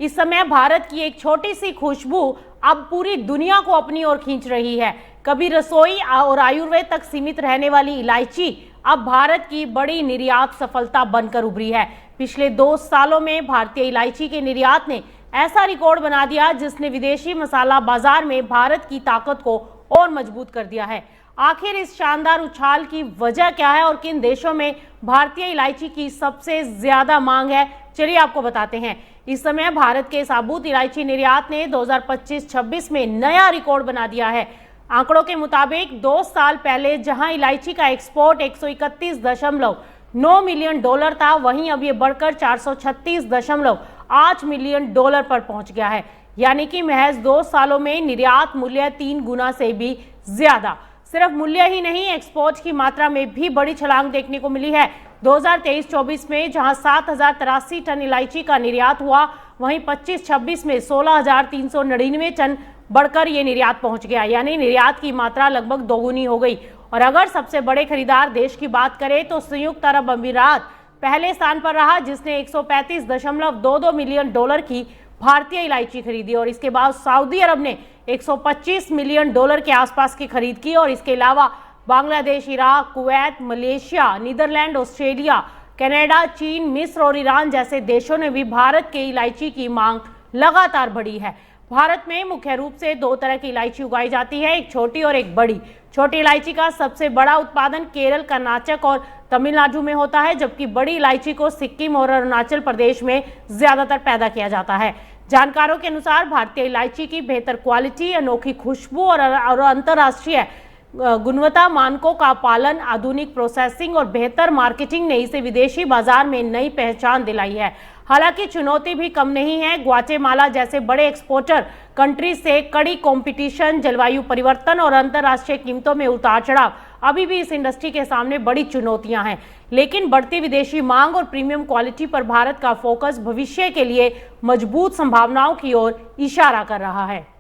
इस समय भारत की एक छोटी सी खुशबू अब पूरी दुनिया को अपनी ओर खींच रही है। कभी रसोई और आयुर्वेद तक सीमित रहने वाली इलायची अब भारत की बड़ी निर्यात सफलता बनकर उभरी है। पिछले 2 सालों में भारतीय इलायची के निर्यात ने ऐसा रिकॉर्ड बना दिया जिसने विदेशी मसाला बाजार में भारत की ताकत को और मजबूत कर दिया है। आखिर इस शानदार उछाल की वजह क्या है और किन देशों में भारतीय इलायची की सबसे ज्यादा मांग है, चलिए आपको बताते हैं। इस समय भारत के साबुत इलायची निर्यात ने 2025-26 में नया रिकॉर्ड बना दिया है। आंकड़ों के मुताबिक 2 साल पहले जहां इलायची का एक्सपोर्ट 131.9 मिलियन डॉलर था, वहीं अब ये बढ़कर 436.8 मिलियन डॉलर पर पहुंच गया है। यानी कि महज 2 सालों में निर्यात मूल्य 3 गुना से भी ज्यादा। सिर्फ मूल्य ही नहीं, एक्सपोर्ट की मात्रा में भी बड़ी छलांग देखने को मिली है। 2023-24 में जहां 7,083 टन इलायची का निर्यात हुआ, वहीं 25-26 में 16,399 टन बढ़कर ये निर्यात पहुंच गया। यानी निर्यात की मात्रा लगभग दोगुनी हो गई। और अगर सबसे बड़े खरीदार देश की बात करें तो संयुक्त अरब अमीरात पहले स्थान पर रहा, जिसने 135.22 मिलियन डॉलर की भारतीय इलायची खरीदी। और इसके बाद सऊदी अरब ने 125 मिलियन डॉलर के आसपास की खरीद की। और इसके अलावा Bangladesh, Iraq, Kuwait, Malaysia, Netherland, Australia, Canada, चीन, मिस्र और ईरान जैसे देशों ने भी भारत के इलायची की मांग लगातार बढ़ी है। भारत में मुख्य रूप से 2 तरह की इलायची उगाई जाती है, एक छोटी और एक बड़ी। छोटी इलायची का सबसे बड़ा उत्पादन केरल, कर्नाटक और तमिलनाडु में होता है, जबकि बड़ी इलायची को सिक्किम और अरुणाचल प्रदेश में ज्यादातर पैदा किया जाता है। जानकारों के अनुसार भारतीय इलायची की बेहतर क्वालिटी, अनोखी खुशबू और अंतर्राष्ट्रीय गुणवत्ता मानकों का पालन, आधुनिक प्रोसेसिंग और बेहतर मार्केटिंग ने इसे विदेशी बाजार में नई पहचान दिलाई है। हालांकि चुनौती भी कम नहीं है। ग्वाटेमाला जैसे बड़े एक्सपोर्टर कंट्री से कड़ी कंपटीशन, जलवायु परिवर्तन और अंतर्राष्ट्रीय कीमतों में उतार चढ़ाव अभी भी इस इंडस्ट्री के सामने बड़ी चुनौतियां हैं। लेकिन बढ़ती विदेशी मांग और प्रीमियम क्वालिटी पर भारत का फोकस भविष्य के लिए मजबूत संभावनाओं की ओर इशारा कर रहा है।